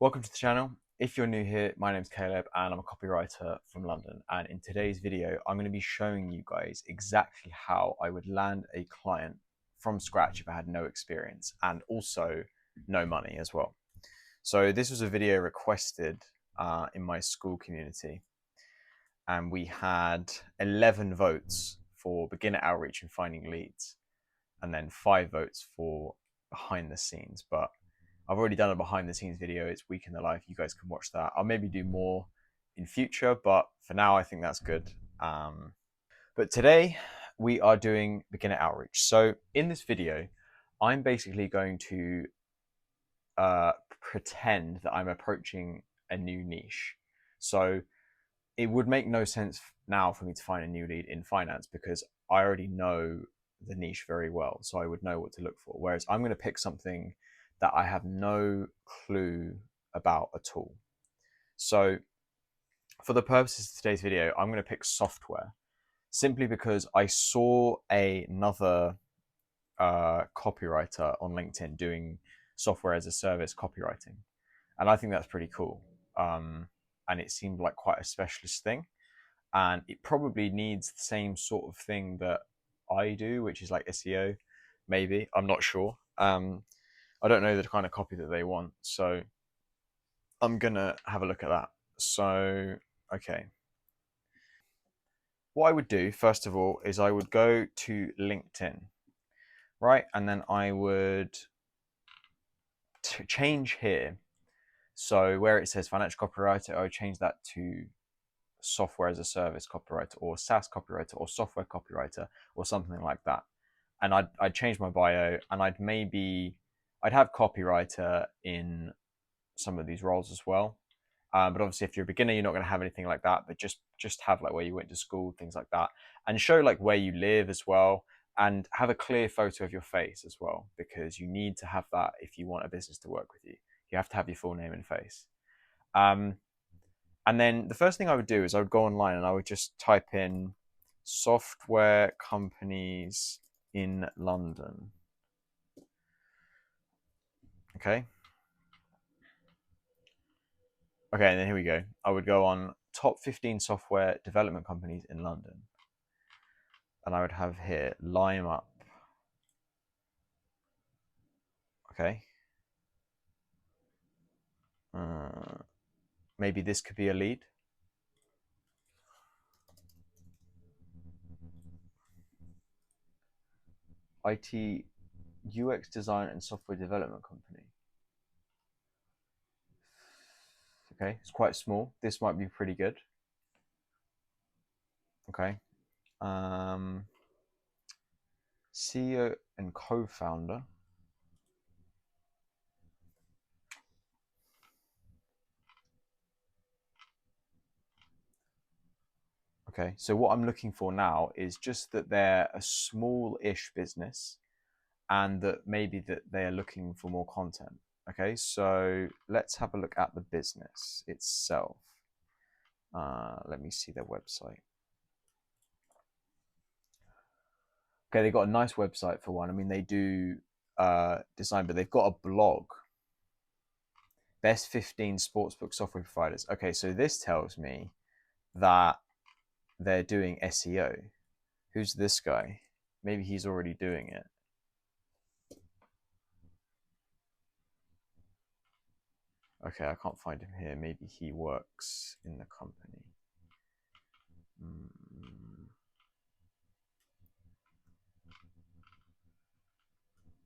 Welcome to the channel. If you're new here, my name's Caleb and I'm a copywriter from London. And in today's video, I'm going to be showing you guys exactly how I would land a client from scratch if I had no experience and also no money as well. So this was a video requested in my school community, and we had 11 votes for beginner outreach and finding leads, and then 5 votes for behind the scenes. But I've already done a behind the scenes video. It's week in the life. You guys can watch that. I'll maybe do more in future, but for now, I think that's good. But today we are doing beginner outreach. So in this video, I'm basically going to pretend that I'm approaching a new niche. So it would make no sense now for me to find a new lead in finance because I already know the niche very well. So I would know what to look for. Whereas I'm going to pick something that I have no clue about at all. So for the purposes of today's video, I'm going to pick software simply because I saw another copywriter on LinkedIn doing software as a service copywriting. And I think that's pretty cool. And it seemed like quite a specialist thing. And it probably needs the same sort of thing that I do, which is like SEO, maybe. I'm not sure. I don't know the kind of copy that they want, so I'm gonna have a look at that. So, okay. What I would do, first of all, is I would go to LinkedIn, right? And then I would change here. So where it says financial copywriter, I would change that to software as a service copywriter or SaaS copywriter or software copywriter or something like that. And I'd change my bio and I'd have copywriter in some of these roles as well. But obviously if you're a beginner, you're not going to have anything like that, but just have like where you went to school, things like that, and show like where you live as well, and have a clear photo of your face as well, because you need to have that if you want a business to work with you. You have to have your full name and face. And then the first thing I would do is I would go online and I would just type in software companies in London. Okay. Okay, and then here we go. I would go on top 15 software development companies in London. And I would have here, Lime Up. Okay. Maybe this could be a lead. IT, UX design and software development company. Okay, it's quite small. This might be pretty good. Okay. CEO and co-founder. Okay, so what I'm looking for now is just that they're a small-ish business and that maybe that they're looking for more content. Okay, so let's have a look at the business itself. Let me see their website. Okay, they've got a nice website for one. I mean, they do design, but they've got a blog. Best 15 sportsbook software providers. Okay, so this tells me that they're doing SEO. Who's this guy? Maybe he's already doing it. Okay, I can't find him here. Maybe he works in the company.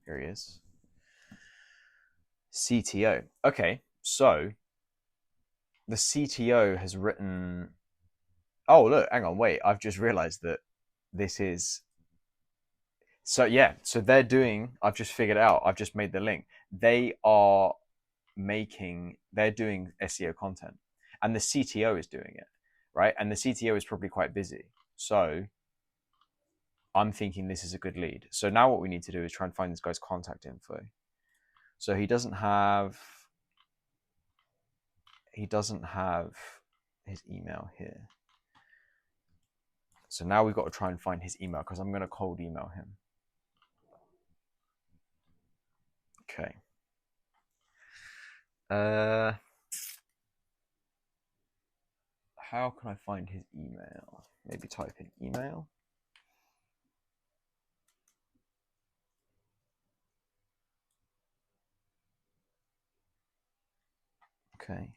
Here he is. CTO. Okay, so the CTO has written. Oh, look, hang on, wait. I've just realized that this is. So, yeah, so they're doing. I've just figured it out. I've just made the link. They're doing SEO content, and the CTO is doing it, right? And the CTO is probably quite busy. So I'm thinking this is a good lead. So now what we need to do is try and find this guy's contact info. So he doesn't have his email here. So now we've got to try and find his email because I'm going to cold email him. Okay. How can I find his email? Maybe type in email. Okay.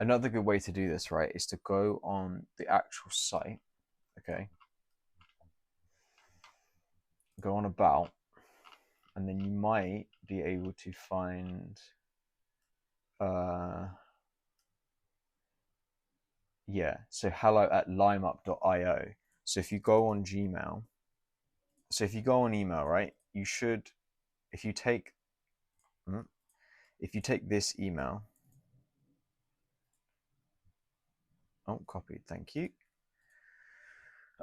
Another good way to do this, right, is to go on the actual site. Okay. Go on about, and then you might be able to find yeah, so hello@limeup.io. So if you go on Gmail, so if you go on email, right, you should, if you take this email, oh, copied, thank you.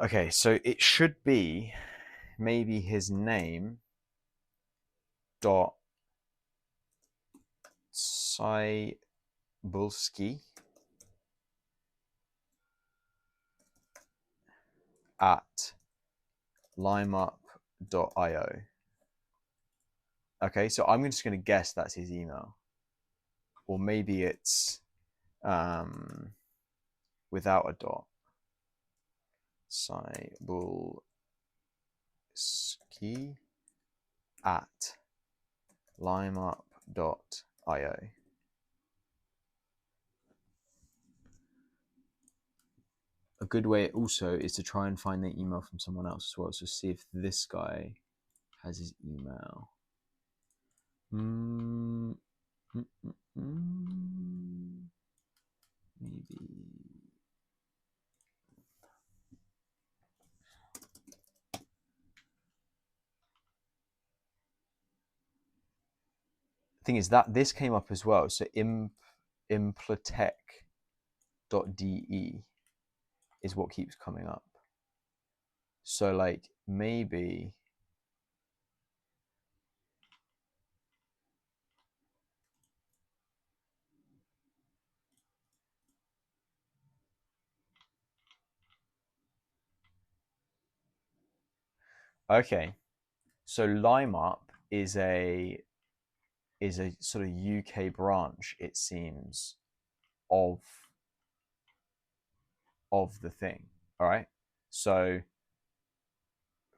Okay, so it should be maybe his name dot Cybulski at limeup.io. Okay, so I'm just going to guess that's his email, or maybe it's without a dot. Cybulski at limeup.io. A good way also is to try and find the email from someone else as well. So see if this guy has his email. Maybe. Thing is that this came up as well. So impletech.de is what keeps coming up. So like maybe okay. So LimeUp is a sort of UK branch, it seems, of the thing. All right. So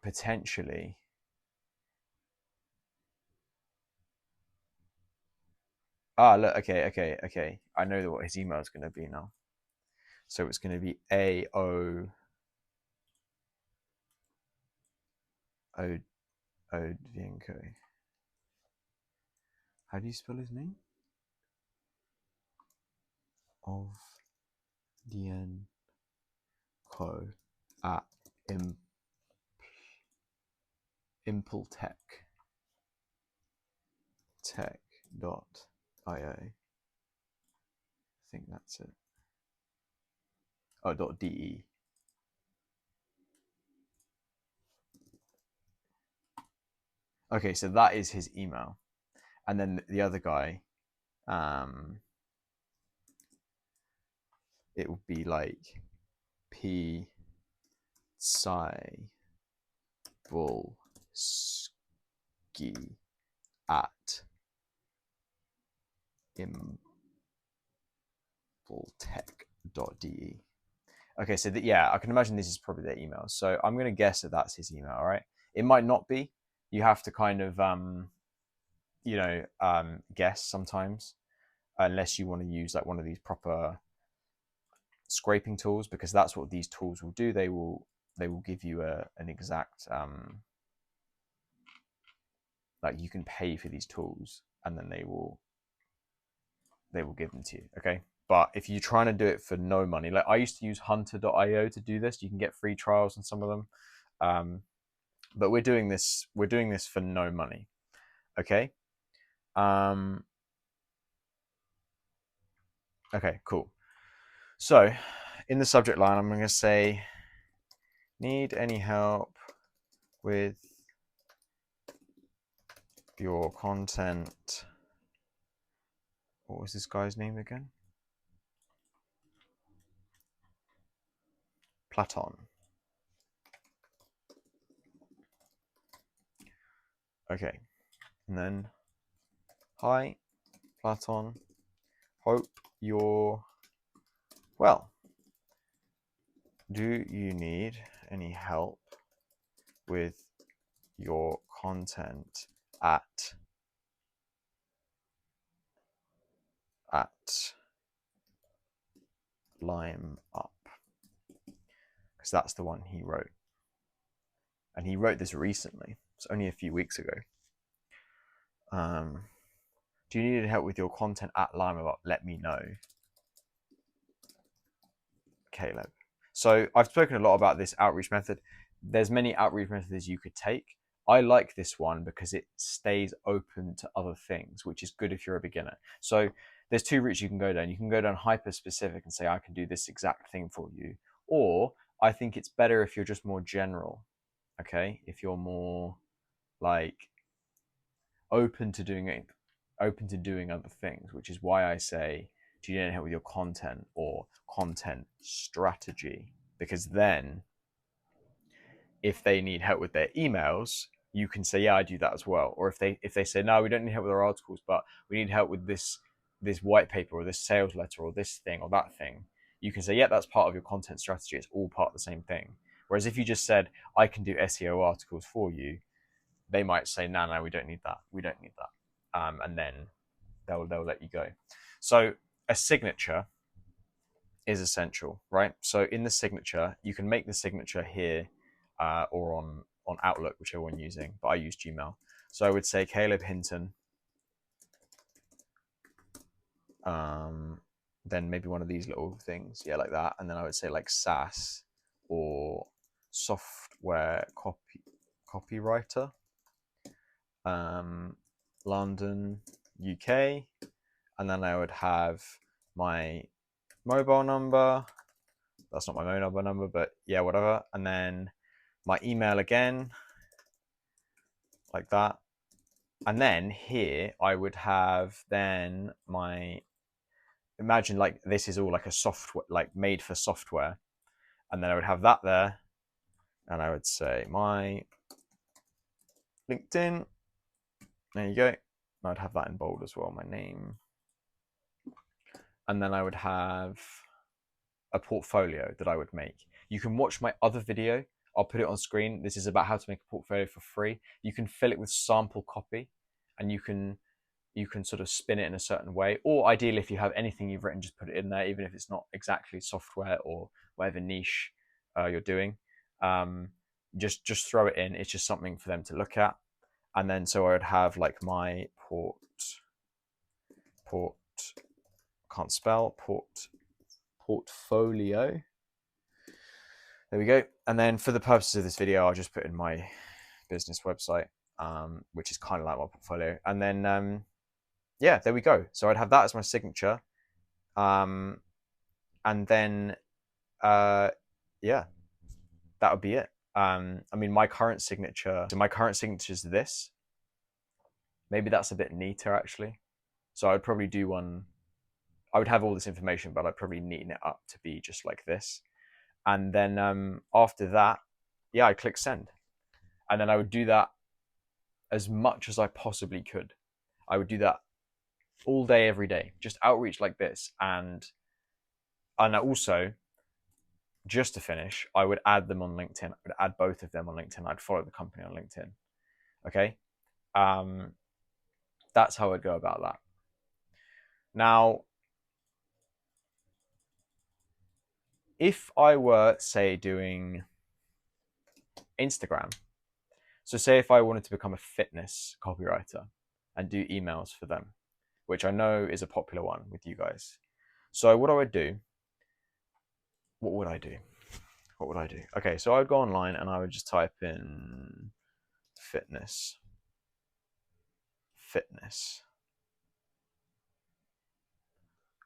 potentially, look, okay. I know what his email is going to be now. So it's going to be AO Odvienko. How do you spell his name? Ovdienko at impletech.io. I think that's it. Oh, .de. Okay, so that is his email. And then the other guy, it would be like P Cybulski at impletech.de. Okay, so yeah, I can imagine this is probably their email. So I'm going to guess that that's his email, all right? It might not be. You have to kind of, guess sometimes, unless you want to use like one of these proper scraping tools, because that's what these tools will do. They will give you an exact, like you can pay for these tools, and then they will give them to you. Okay. But if you're trying to do it for no money, like I used to use hunter.io to do this, you can get free trials on some of them. But we're doing this for no money. Okay. Okay, cool. So in the subject line, I'm going to say, need any help with your content. What was this guy's name again? Platon. Okay, and then, hi, Platon, hope you're well. Do you need any help with your content at Lime Up? Because that's the one he wrote. And he wrote this recently. It's only a few weeks ago. Do you need help with your content at Lime Up? Let me know. Caleb. So I've spoken a lot about this outreach method. There's many outreach methods you could take. I like this one because it stays open to other things, which is good if you're a beginner. So there's two routes you can go down. You can go down hyper specific and say, I can do this exact thing for you. Or I think it's better if you're just more general. Okay. If you're more like open to doing other things, which is why I say, do you need help with your content or content strategy? Because then if they need help with their emails, you can say, yeah, I do that as well. Or if they say, no, we don't need help with our articles, but we need help with this white paper or this sales letter or this thing or that thing, you can say, yeah, that's part of your content strategy. It's all part of the same thing. Whereas if you just said, I can do SEO articles for you, they might say, no, we don't need that. We don't need that. And then they'll let you go. So a signature is essential, right? So in the signature, you can make the signature here or on Outlook, whichever one you're using, but I use Gmail. So I would say Caleb Hinton, then maybe one of these little things, yeah, like that. And then I would say like SaaS or software copywriter, London, UK. And then I would have my mobile number. That's not my mobile number, but yeah, whatever. And then my email again, like that. And then here I would have then my, imagine like this is all like a software, like made for software. And then I would have that there. And I would say my LinkedIn. There you go. I'd have that in bold as well, my name. And then I would have a portfolio that I would make. You can watch my other video. I'll put it on screen. This is about how to make a portfolio for free. You can fill it with sample copy and you can sort of spin it in a certain way. Or ideally, if you have anything you've written, just put it in there, even if it's not exactly software or whatever niche you're doing. Just throw it in. It's just something for them to look at. And then so I would have like my portfolio. There we go. And then for the purposes of this video, I'll just put in my business website, which is kind of like my portfolio. And then, yeah, there we go. So I'd have that as my signature. And then, yeah, that would be it. I mean, my current signature is this. Maybe that's a bit neater actually. So I'd probably do one. I would have all this information, but I'd probably neaten it up to be just like this. And then after that, yeah, I click send. And then I would do that as much as I possibly could. I would do that all day, every day, just outreach like this. And also, just to finish, I would add them on LinkedIn. I would add both of them on LinkedIn. I'd follow the company on LinkedIn. Okay. That's how I'd go about that. Now, if I were, say, doing Instagram, so say if I wanted to become a fitness copywriter and do emails for them, which I know is a popular one with you guys. So what would I do? What would I do? Okay, so I'd go online and I would just type in fitness.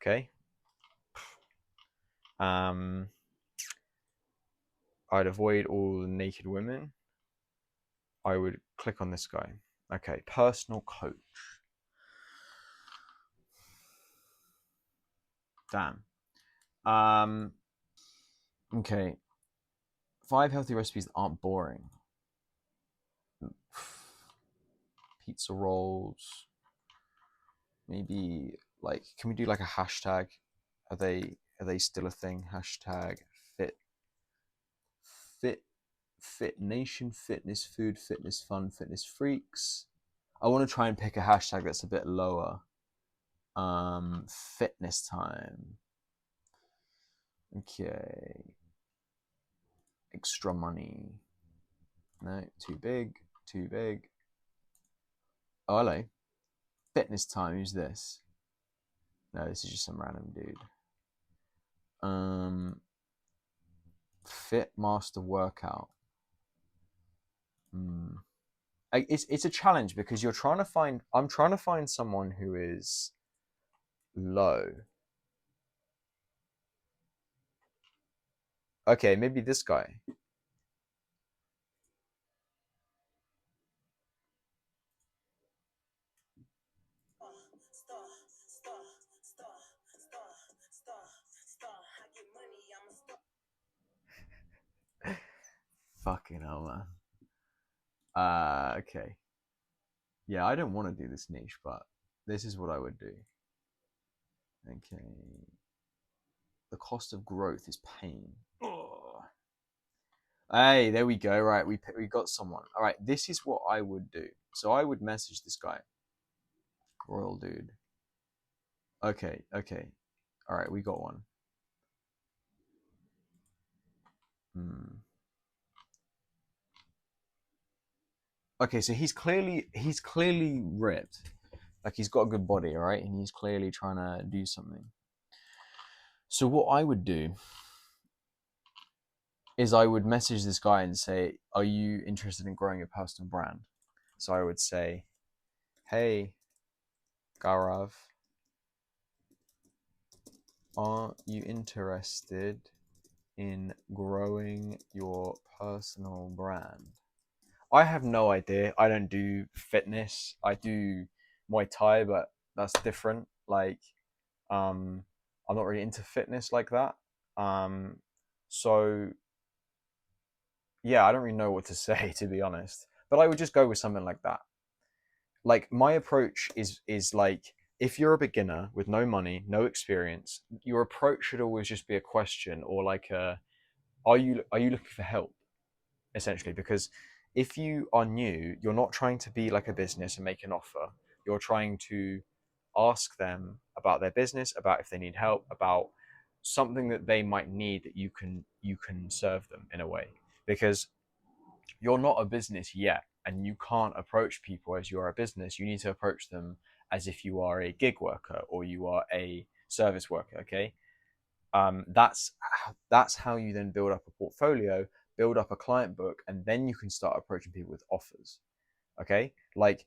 Okay. I'd avoid all the naked women. I would click on this guy. Okay, personal coach. Damn. Okay. 5 healthy recipes that aren't boring. pizza rolls. Maybe like, can we do like a hashtag? Are they still a thing? Hashtag fit fit fit nation, fitness food, fitness fun, fitness freaks. I want to try and pick a hashtag that's a bit lower. Fitness time. Okay. Extra money. No, too big, too big. Oh, hello. Fitness time. Who's this? No, this is just some random dude. Fit master workout. It's a challenge because you're trying to find. I'm trying to find someone who is low. Okay, maybe this guy. Fucking hell, man. Okay. Yeah, I don't want to do this niche, but this is what I would do. Okay. The cost of growth is pain. Oh. Hey, there we go. Right, we got someone. All right, this is what I would do. So I would message this guy. Royal dude. Okay, okay. All right, we got one. Okay, so he's clearly ripped. Like he's got a good body, all right, and he's clearly trying to do something. So what I would do is I would message this guy and say, "Are you interested in growing a personal brand?" So I would say, "Hey, Gaurav, are you interested in growing your personal brand?" I have no idea. I don't do fitness. I do Muay Thai, but that's different. Like, I'm not really into fitness like that. Um, so yeah, I don't really know what to say to be honest. But I would just go with something like that. Like my approach is like if you're a beginner with no money, no experience, your approach should always just be a question or like a are you looking for help essentially because if you are new, you're not trying to be like a business and make an offer. You're trying to ask them about their business, about if they need help, about something that they might need that you can serve them in a way because you're not a business yet and you can't approach people as you are a business. You need to approach them as if you are a gig worker or you are a service worker. Okay, that's how you then build up a portfolio, build up a client book, and then you can start approaching people with offers. Okay, like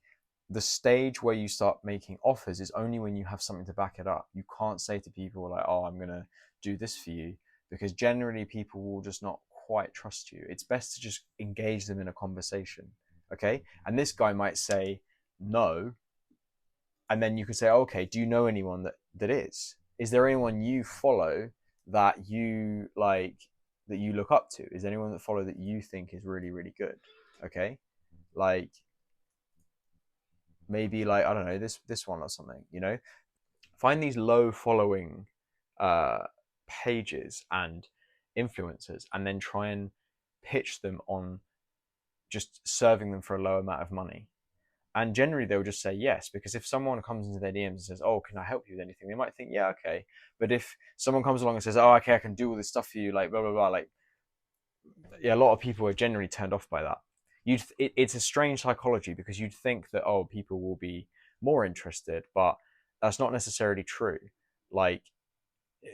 the stage where you start making offers is only when you have something to back it up. You can't say to people like, "Oh, I'm gonna do this for you," because generally people will just not quite trust you. It's best to just engage them in a conversation. Okay, and this guy might say no, and then you could say, "Okay, do you know anyone that is? Is there anyone you follow that you like that you look up to? Is there anyone that follow that you think is really really good?" Okay, like maybe like I don't know this one or something. Find these low following uh, pages and influencers, and then try and pitch them on just serving them for a low amount of money. And generally, they'll just say yes, because if someone comes into their DMs and says, "Oh, can I help you with anything?" they might think, "Yeah, okay." But if someone comes along and says, "Oh, okay, I can do all this stuff for you," like blah blah blah, like yeah, a lot of people are generally turned off by that. It's a strange psychology because you'd think that people will be more interested, but that's not necessarily true. Like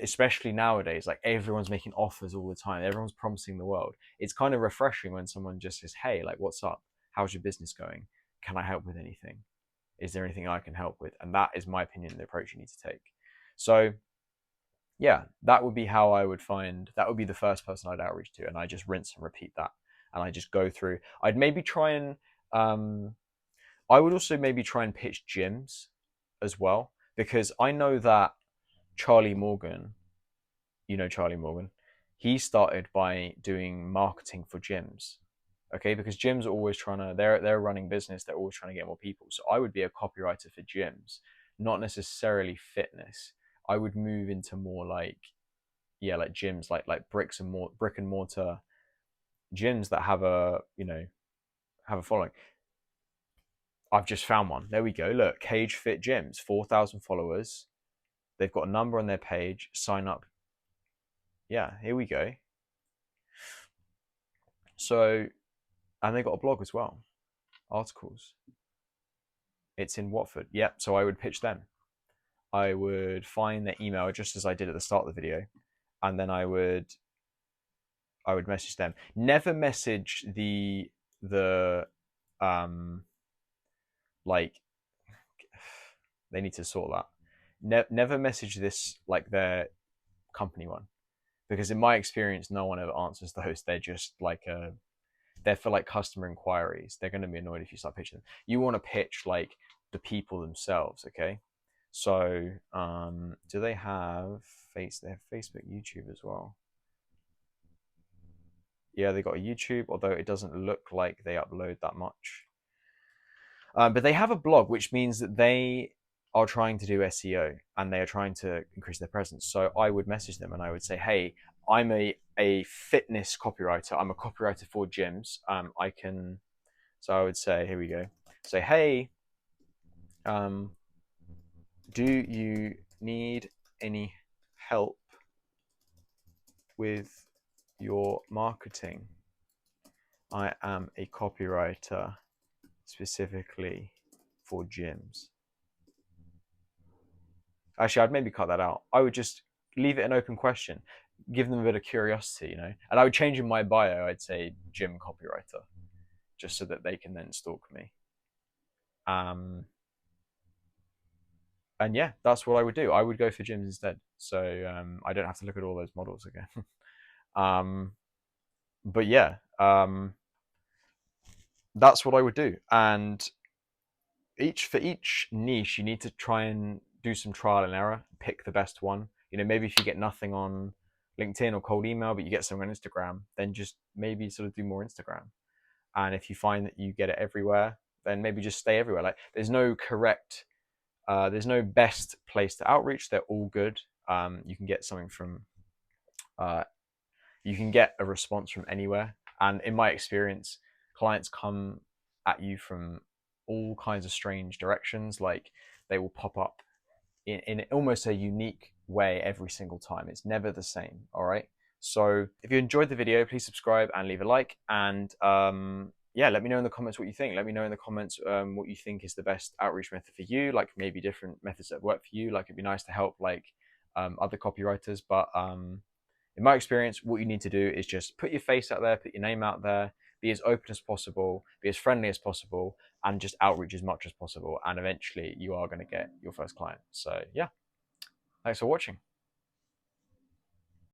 especially nowadays, like everyone's making offers all the time. Everyone's promising the world. It's kind of refreshing when someone just says, "Hey, like, what's up? How's your business going? Can I help with anything? Is there anything I can help with?" And that is my opinion, the approach you need to take. So yeah, that would be how I would find that would be the first person I'd outreach to, and I just rinse and repeat that, and I just go through. I'd maybe try and I would also maybe try and pitch gyms as well because I know that Charlie Morgan, Charlie Morgan, he started by doing marketing for gyms. okay? Because gyms are always trying to, they're running business, they're always trying to get more people. So I would be a copywriter for gyms, not necessarily fitness. I would move into more like, yeah, like gyms, like brick and mortar gyms that have a, have a following. I've just found one. There we go. Look, Cage Fit Gyms, 4,000 followers. They've got a number on their page. Sign up. Yeah, here we go. So, and they got a blog as well, articles. It's in Watford. Yep. So I would pitch them. I would find their email just as I did at the start of the video, and then I would message them. Never message the like, they need to sort that. Never message this like their company one, because in my experience, no one ever answers those. They're just like they're for like customer inquiries. They're going to be annoyed if you start pitching them. You want to pitch like the people themselves, okay? So, do they have they have Facebook, YouTube as well? Yeah, they got a YouTube, although it doesn't look like they upload that much. But they have a blog, which means that they are trying to do SEO and they are trying to increase their presence. So I would message them and I would say, hey, I'm a fitness copywriter. I'm a copywriter for gyms. So I would say, here we go. Say, hey, do you need any help with your marketing? I am a copywriter specifically for gyms. Actually, I'd maybe cut that out. I would just leave it an open question, give them a bit of curiosity, and I would change in my bio, I'd say gym copywriter, just so that they can then stalk me. And yeah, that's what I would do. I would go for gyms instead. So I don't have to look at all those models again. But yeah, that's what I would do. And for each niche, you need to try and do some trial and error, pick the best one. Maybe if you get nothing on LinkedIn or cold email, but you get something on Instagram, then just maybe sort of do more Instagram. And if you find that you get it everywhere, then maybe just stay everywhere. Like there's no best place to outreach. They're all good. You can get something from, you can get a response from anywhere. And in my experience, clients come at you from all kinds of strange directions. Like they will pop up in almost a unique way every single time. It's never the same. All right. So if you enjoyed the video, please subscribe and leave a like. And yeah, let me know in the comments what you think. Let me know in the comments what you think is the best outreach method for you, like maybe different methods that work for you. Like it'd be nice to help like other copywriters. But in my experience, what you need to do is just put your face out there, put your name out there, be as open as possible, be as friendly as possible, and just outreach as much as possible. And eventually you are going to get your first client. So yeah, thanks for watching.